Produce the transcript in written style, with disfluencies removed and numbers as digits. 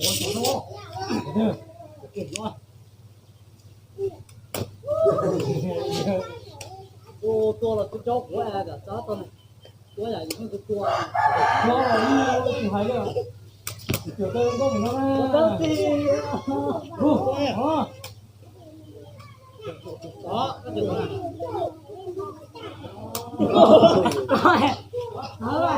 กินวะตัวเราตัวหัวอะไรแบบตัวนี้ตัวใหญ่ยิ่งตัวตัวนี่หายเลยเดี๋ยวเติมก็เหมือนกันนะเติมสิรู้อ๋อก็จะมาอะไร